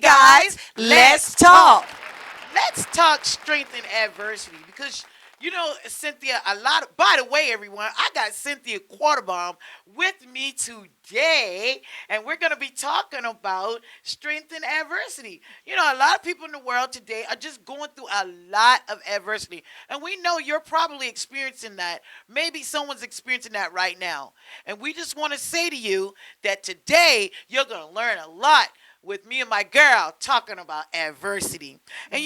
guys, let's talk. Let's talk strength and adversity because Cynthia, by the way, everyone, I got Cynthia Quattlebaum with me today, and we're going to be talking about strength and adversity. A lot of people in the world today are just going through a lot of adversity, and we know you're probably experiencing that. Maybe someone's experiencing that right now, and we just want to say to you that today you're going to learn a lot with me and my girl talking about adversity. And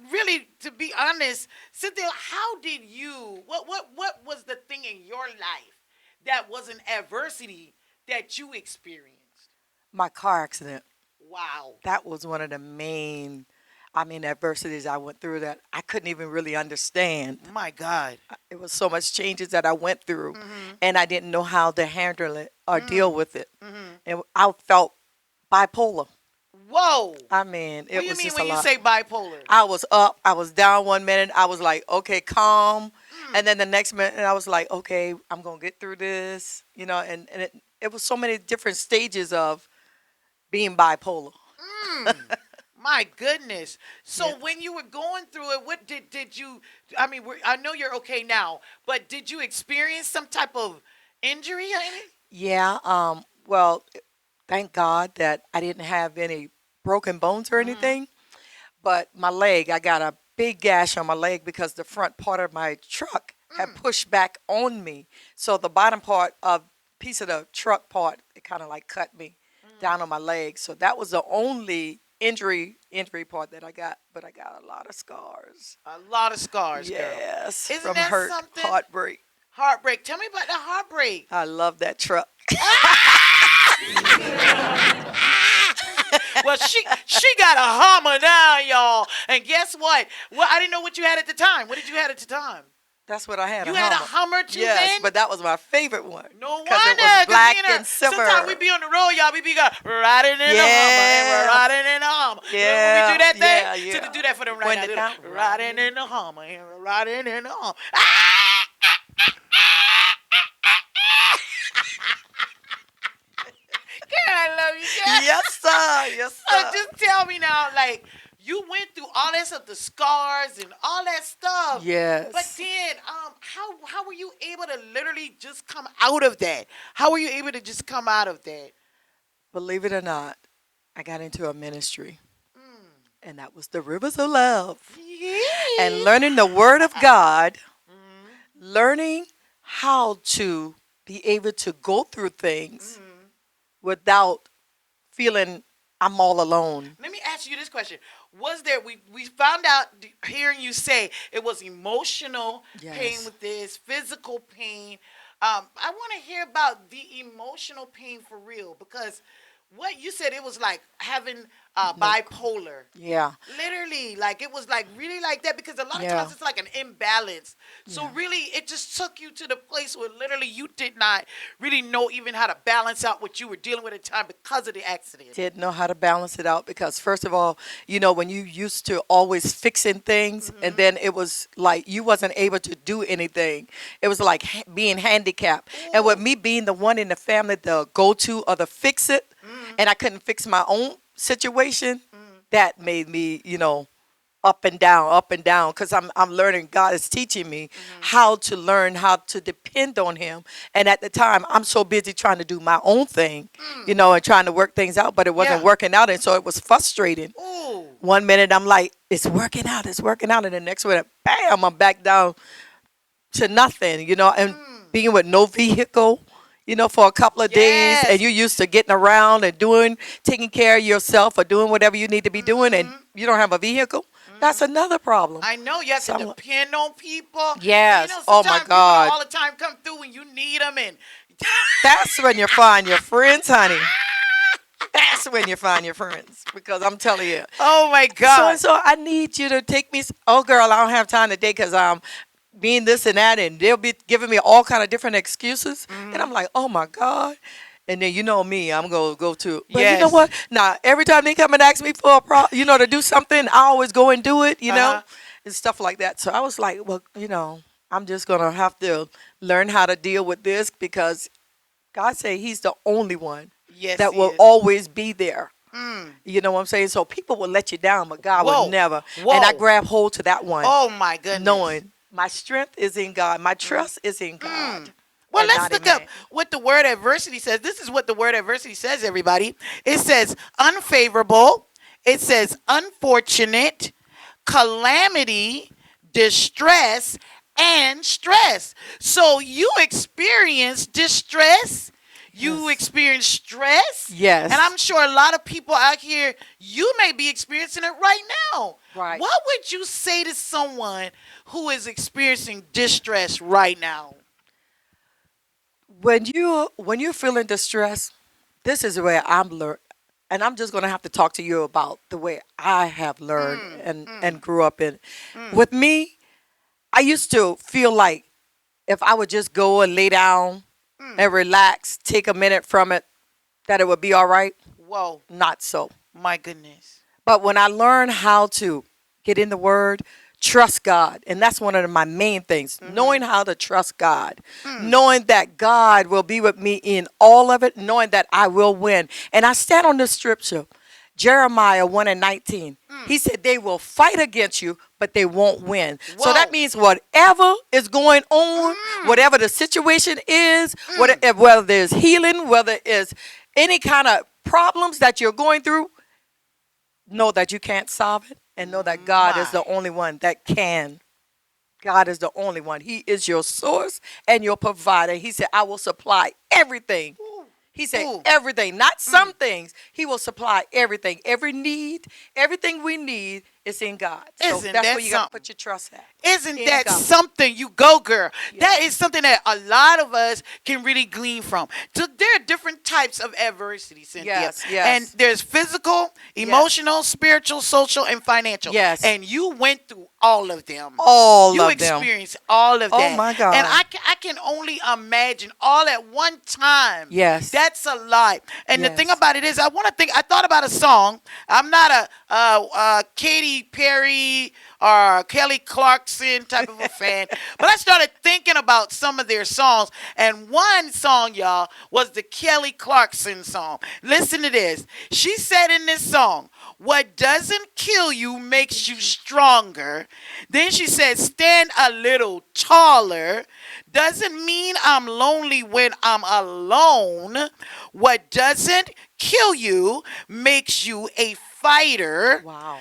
really, to be honest, Cynthia, how did you? What was the thing in your life that was an adversity that you experienced? My car accident. Wow. That was one of the main, adversities I went through that I couldn't even really understand. My God. It was so much changes that I went through, Mm-hmm. and I didn't know how to handle it or deal with it. Mm-hmm. And I felt bipolar. Whoa. It What do you was mean just when a you lot. say bipolar? I was up, I was down one minute, I was like, okay, calm. And then the next minute, I was like, okay, I'm going to get through this, and it was so many different stages of being bipolar. Mm. My goodness. So Yeah. when you were going through it, what did you? I know you're okay now, but did you experience some type of injury or anything? Yeah, well, thank God that I didn't have any broken bones or Mm-hmm. anything, but my leg, I got a big gash on my leg because the front part of my truck had pushed back on me. So the bottom part of piece of the truck part, it kind of like cut me down on my leg. So that was the only injury part that I got, but I got a lot of scars. A lot of scars, girl. Yes, Isn't from that hurt, something? heartbreak. Heartbreak. Tell me about the heartbreak. I love that truck. Well, she got a Hummer now, y'all. And guess what? Well, I didn't know what you had at the time. What did you have at the time? That's what I had. You a had a Hummer. Hummer too, Yes, then? but that was my favorite one. No Because wonder. it was 'Cause black me and her, and silver. sometimes we be on the road, y'all. We be riding in the Hummer, and we're Yeah. riding in the Hummer. Remember when we do that thing? Yeah. So to do that for them right When now. the Do count- that. Riding in the Hummer, and we're riding in the Hummer. Girl, I love you, girl. Yes, sir. Yes, So sir. just tell me now, like, you went through all that stuff, the scars and all that stuff. Yes. But then, how were you able to literally just come out of that? How were you able to just come out of that? Believe it or not, I got into a ministry, Mm. and that was the Rivers of Love. Yeah. And learning the Word of God, Mhm. learning how to be able to go through things Mhm. without feeling I'm all alone. Let me ask you this question: Was there? We found out hearing you say it was emotional pain Yes. with this, physical pain. I want to hear about the emotional pain for real because what you said it was like having bipolar. Yeah. Literally, like it was like really like that because a lot of Yeah. times it's like an imbalance. So Yeah. really, it just took you to the place where literally you did not really know even how to balance out what you were dealing with at the time because of the accident. Didn't know how to balance it out because first of all, when you used to always fixing things and then it was like you wasn't able to do anything. It was like being handicapped. And with Ooh. me being the one in the family the go-to or the fix it, and I couldn't fix my own situation, that made me, up and down because I'm learning. God is teaching me how to learn how to depend on him. And at the time I'm so busy trying to do my own thing, and trying to work things out, but it wasn't Yeah. working out, and so it was frustrating. Ooh. One minute I'm like, it's working out, and the next minute, bam, I'm back down to nothing, and being with no vehicle, for a couple of days, Yes. and you're used to getting around and taking care of yourself or doing whatever you need to be doing, and you don't have a vehicle. That's another problem. I know you have to So- depend on people. Yes. And, Oh, my sometimes people God. don't all the time come through when you need them, and That's when you find your friends, honey. That's when you find your friends, because I'm telling you. oh my So God. and so I need you to take me. Oh, girl, I don't have time today because I'm being this and that, and they'll be giving me all kind of different excuses, and I'm like, oh my God. And then you know me, I'm gonna go to. But you know Yes. what? Now every time they come and ask me for to do something, I always go and do it, Uh-huh. and stuff like that. So I was like, well, I'm just gonna have to learn how to deal with this because God said He's the only one Yes, that he will is. always be there. You know what I'm saying? So people will let you down, but God will Whoa. never. And I Whoa. grab hold to that one, Oh my goodness. knowing my strength is in God. My trust is in God Well, and let's not in look up man. what the word adversity says. This is what the word adversity says, everybody. It says unfavorable, it says unfortunate, calamity, distress, and stress. So you experience distress, you Yes. experience stress, and Yes. I'm sure a lot of people out here, you may be experiencing it right now. Right. What would you say to someone who is experiencing distress right now? When you're feeling distress, this is where I'm learned, and I'm just gonna have to talk to you about the way I have learned and grew up in. With me, I used to feel like if I would just go and lay down and relax, take a minute from it, that it would be all right. Whoa, Not so. my goodness. But when I learned how to get in the Word, trust God, and that's one of my main things, knowing how to trust God, knowing that God will be with me in all of it, knowing that I will win. And I stand on this scripture, Jeremiah 1 and 19. He said, they will fight against you, but they won't win. So that Whoa. means whatever is going on, whatever the situation is, whether there's healing, whether it's any kind of problems that you're going through, know that you can't solve it and know that God is the My. only one that can. God is the only one. He is your source and your provider. He said, I will supply everything. He said, Ooh. everything, not some things. He will supply everything. Every need, everything we need is in God. So Isn't that's that where you got to something? put your trust at. Isn't In that God. something? You go, girl. That Yeah. is something that a lot of us can really glean from. So there are different types of adversity, Cynthia. Yes, yes. And there's physical, emotional, spiritual, social, and financial. Yes. And you went through all of them. All You of them. experienced all of Oh, that. my God. And I can only imagine all at one time. Yes. That's a lot. And the Yes. thing about it is, I thought about a song. I'm not a Katy Perry or Kelly Clarkson type of a fan, but I started thinking about some of their songs. And one song, y'all, was the Kelly Clarkson song. Listen to this. She said in this song, what doesn't kill you makes you stronger. Then she said, stand a little taller. Doesn't mean I'm lonely when I'm alone. What doesn't kill you makes you a fighter. Wow.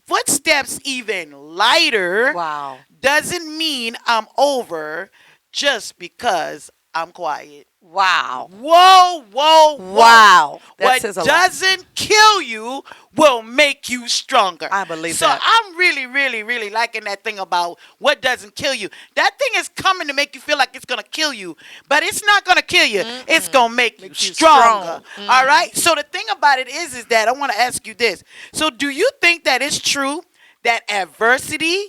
Footsteps even lighter. Wow. Doesn't mean I'm over just because I'm quiet. Wow. Whoa, whoa, whoa. Wow. That What says a lot. doesn't kill you will make you stronger. I believe so that. I'm really, really, really liking that thing about what doesn't kill you. That thing is coming to make you feel like it's going to kill you, but it's not going to kill you. It's going to make you you stronger. strong. All right? So the thing about it is that I want to ask you this. So do you think that it's true that adversity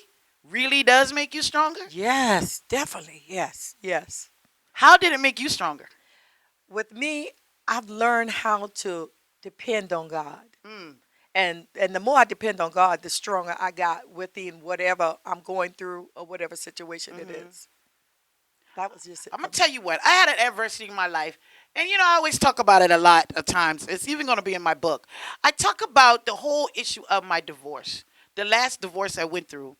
really does make you stronger? Yes, definitely. Yes, yes. How did it make you stronger? With me, I've learned how to depend on God. And the more I depend on God, the stronger I got within whatever I'm going through or whatever situation it is. That was just it. I'm going to tell you what. I had an adversity in my life. And, I always talk about it a lot of times. It's even going to be in my book. I talk about the whole issue of my divorce, the last divorce I went through.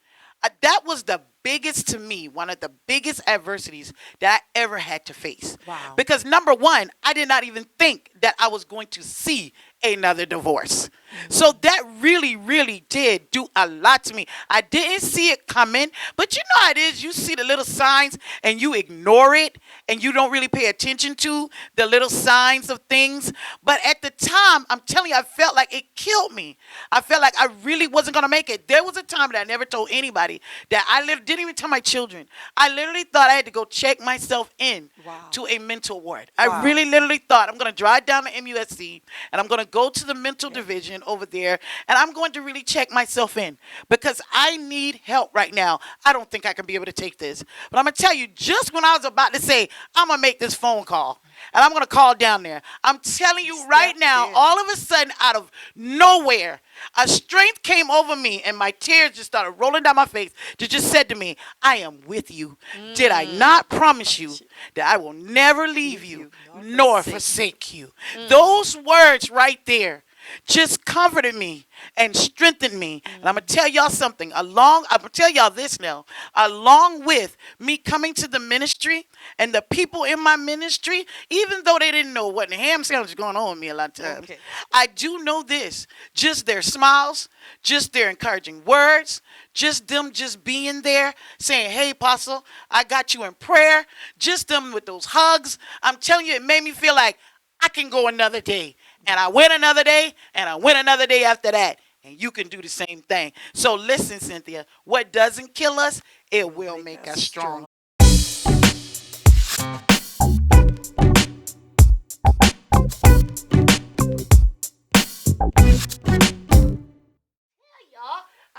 That was the biggest, to me, one of the biggest adversities that I ever had to face. Wow. Because number one, I did not even think that I was going to see another divorce. So that really, really did do a lot to me. I didn't see it coming, but you know how it is. You see the little signs and you ignore it and you don't really pay attention to the little signs of things. But at the time, I'm telling you, I felt like it killed me. I felt like I really wasn't going to make it. There was a time that I never told anybody that didn't even tell my children. I literally thought I had to go check myself in to a mental ward. I really literally thought I'm going to drive down to MUSC and I'm going to go to the mental division over there and I'm going to really check myself in because I need help right now. I don't think I can be able to take this. But I'm going to tell you, just when I was about to say, I'm going to make this phone call and I'm going to call down there, I'm telling you right now, all of a sudden, out of nowhere, a strength came over me and my tears just started rolling down my face. That just said to me, I am with you. Did I not promise you that I will never leave you nor forsake you? Those words right there just comforted me and strengthened me. And I'm going to tell y'all something. I'm going to tell y'all this now. Along with me coming to the ministry and the people in my ministry, even though they didn't know what the ham sandwich was going on with me a lot of times, Okay. I do know this. Just their smiles, just their encouraging words, just them just being there, saying, hey, Apostle, I got you in prayer. Just them with those hugs. I'm telling you, it made me feel like I can go another day. And I went another day, and I went another day after that. And you can do the same thing. So listen, Cythnia, what doesn't kill us, it will make us strong.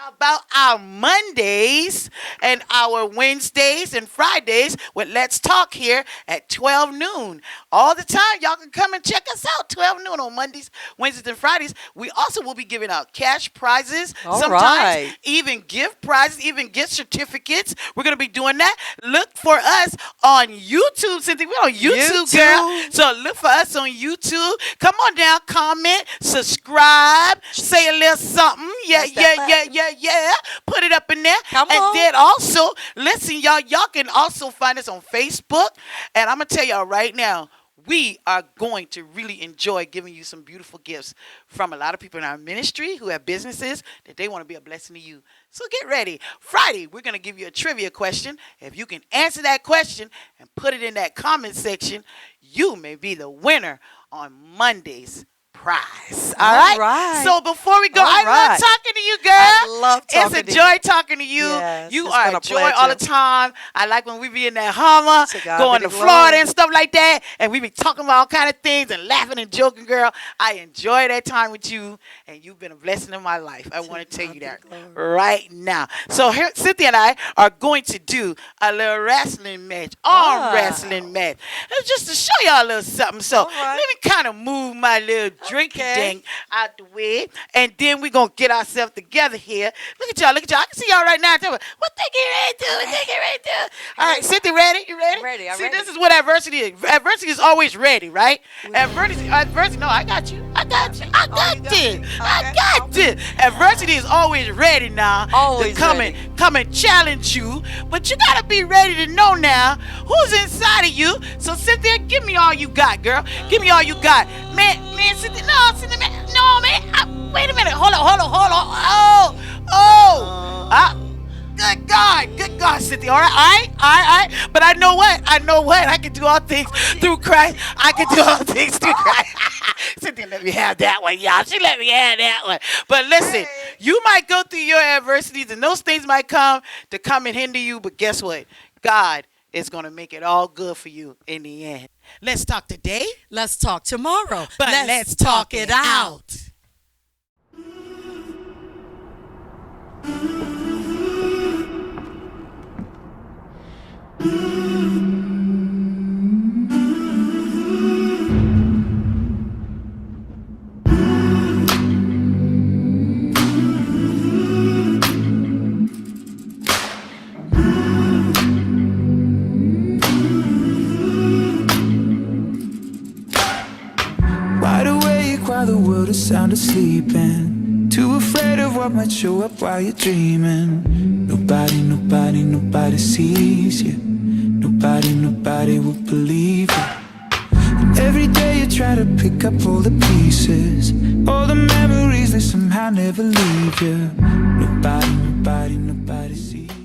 About our Mondays and our Wednesdays and Fridays with Let's Talk here at 12 noon. All the time, y'all can come and check us out, 12 noon on Mondays, Wednesdays, and Fridays. We also will be giving out cash prizes, All sometimes right. even gift prizes, even gift certificates. We're going to be doing that. Look for us on YouTube, Cythnia. We're on YouTube, girl. So look for us on YouTube. Come on down, comment, subscribe, say a little something. Yeah. Put it up in there. Come and on. then also, listen, y'all can also find us on Facebook. And I'm going to tell y'all right now, we are going to really enjoy giving you some beautiful gifts from a lot of people in our ministry who have businesses that they want to be a blessing to you. So get ready. Friday, we're going to give you a trivia question. If you can answer that question and put it in that comment section, you may be the winner on Monday's prize. All right? So before we go, All I love right. talking to you, girl. I love talking It's a to joy you. talking to you. Yes, You it's are been a a joy all the pleasure. time. I like when we be in that Hummer, To God going be to the Florida glory. and stuff like that, and we be talking about all kind of things and laughing and joking, girl. I enjoy that time with you, and you've been a blessing in my life. I want to tell God you be that the glory. right now. So here, Cythnia and I are going to do a little wrestling match, arm wrestling match. It's just to show y'all a little something. So All right. let me kind of move my little drinky Okay. ding out the way, and then we're going to get ourselves together here. Look at y'all. I can see y'all right now. Tell me, what they getting ready to do? What they getting ready to do? All right, Cythnia, ready? You ready? Ready, I'm See, ready. this is what adversity is. Adversity is always ready, right? Adversity, no, I got you. I got you. I got you got this. me. I Okay, got this. Adversity is always ready now. Always to come ready. and come and challenge you. But you gotta be ready to know now who's inside of you. So Cythnia, give me all you got, girl. Give me all you got. Man, Cythnia, Cythnia, man. Wait a minute. Hold on. Oh. Good God, Cythnia. All right. But I know what? I can do all things through Christ. I can do all things through Christ. Cythnia let me have that one, y'all. She let me have that one. But listen, you might go through your adversities, and those things might come and hinder you. But guess what? God is going to make it all good for you in the end. Let's talk today, Let's talk tomorrow. but let's talk it out. Wide awake while the world is sound asleep, and too afraid of what might show up while you're dreaming. Nobody sees you. Nobody will believe you. And every day you try to pick up all the pieces, all the memories that somehow never leave you. Nobody sees you.